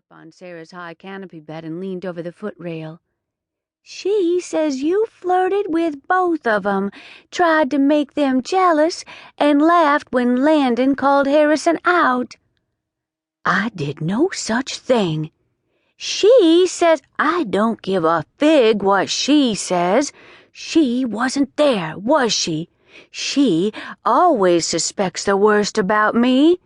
up on Sara's high canopy bed and leaned over the footrail. "She says you flirted with both of 'em, tried to make them jealous, and laughed when Landon called Harrison out." "I did no such thing." "She says—" "I don't give a fig what she says. She wasn't there, was she? She always suspects the worst about me,"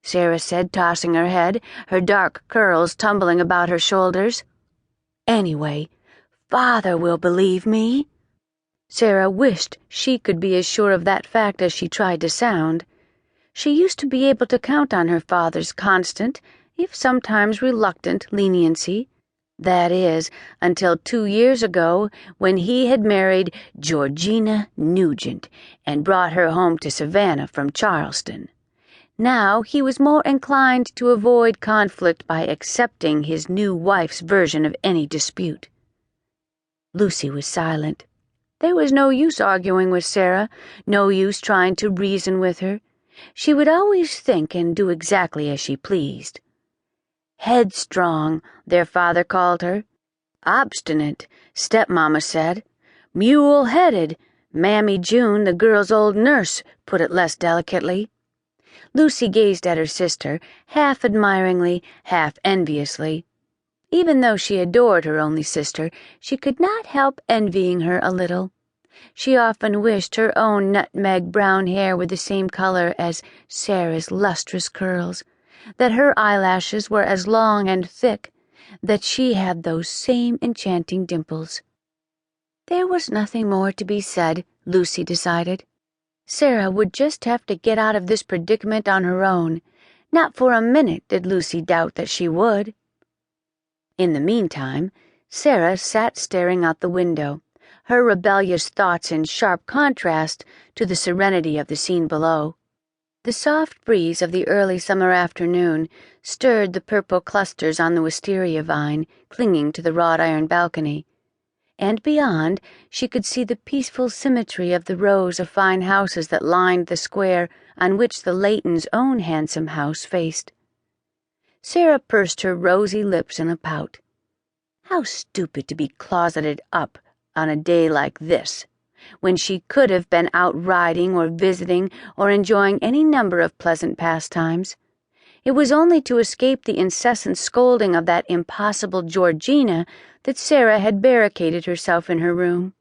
Sara said, tossing her head, her dark curls tumbling about her shoulders. "Anyway, Father will believe me." Sara wished she could be as sure of that fact as she tried to sound. She used to be able to count on her father's constant, if sometimes reluctant, leniency. That is, until 2 years ago, when he had married Georgina Nugent and brought her home to Savannah from Charleston. Now he was more inclined to avoid conflict by accepting his new wife's version of any dispute. Lucie was silent. There was no use arguing with Sara, no use trying to reason with her. She would always think and do exactly as she pleased. Headstrong, their father called her. Obstinate, Stepmama said. Mule-headed, Mammy June, the girl's old nurse, put it less delicately. Lucie gazed at her sister, half admiringly, half enviously. Even though she adored her only sister, she could not help envying her a little. She often wished her own nutmeg brown hair were the same color as Sara's lustrous curls, that her eyelashes were as long and thick, that she had those same enchanting dimples. There was nothing more to be said, Lucie decided. Sara would just have to get out of this predicament on her own. Not for a minute did Lucie doubt that she would. In the meantime, Sara sat staring out the window, her rebellious thoughts in sharp contrast to the serenity of the scene below. The soft breeze of the early summer afternoon stirred the purple clusters on the wisteria vine clinging to the wrought iron balcony, and beyond she could see the peaceful symmetry of the rows of fine houses that lined the square on which the Leightons' own handsome house faced. Sara pursed her rosy lips in a pout. How stupid to be closeted up on a day like this, when she could have been out riding or visiting or enjoying any number of pleasant pastimes. It was only to escape the incessant scolding of that impossible Georgina that Sara had barricaded herself in her room.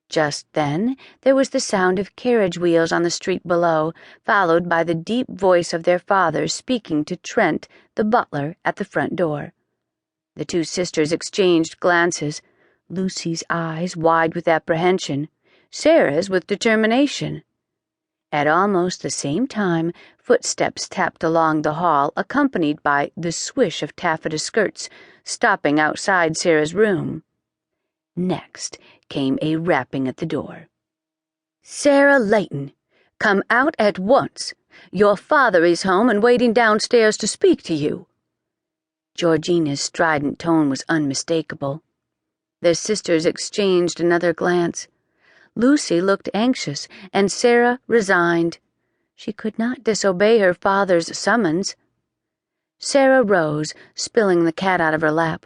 Just then there was the sound of carriage wheels on the street below, followed by the deep voice of their father speaking to Trent, the butler, at the front door. The two sisters exchanged glances, Lucie's eyes wide with apprehension, Sara's with determination. At almost the same time, footsteps tapped along the hall, accompanied by the swish of taffeta skirts, stopping outside Sara's room. Next came a rapping at the door. "Sara Leighton, come out at once. Your father is home and waiting downstairs to speak to you." Georgina's strident tone was unmistakable. Their sisters exchanged another glance. Lucie looked anxious, and Sara resigned. She could not disobey her father's summons. Sara rose, spilling the cat out of her lap.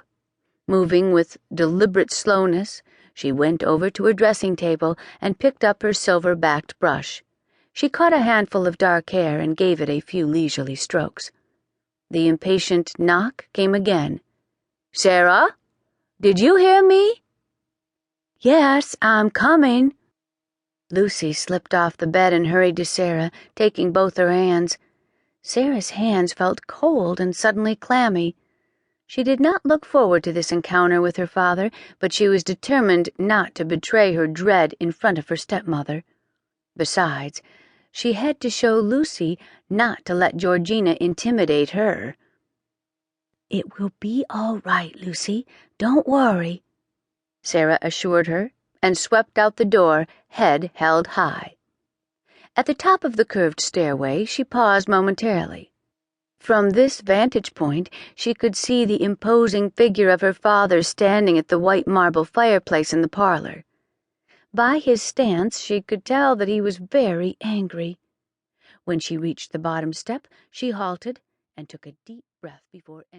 Moving with deliberate slowness, she went over to her dressing table and picked up her silver-backed brush. She caught a handful of dark hair and gave it a few leisurely strokes. The impatient knock came again. "Sara? Did you hear me?" "Yes, I'm coming." Lucie slipped off the bed and hurried to Sara, taking both her hands. Sara's hands felt cold and suddenly clammy. She did not look forward to this encounter with her father, but she was determined not to betray her dread in front of her stepmother. Besides, she had to show Lucie not to let Georgina intimidate her. "It will be all right, Lucie. Don't worry," Sara assured her, and swept out the door, head held high. At the top of the curved stairway, she paused momentarily. From this vantage point, she could see the imposing figure of her father standing at the white marble fireplace in the parlor. By his stance, she could tell that he was very angry. When she reached the bottom step, she halted and took a deep breath before entering.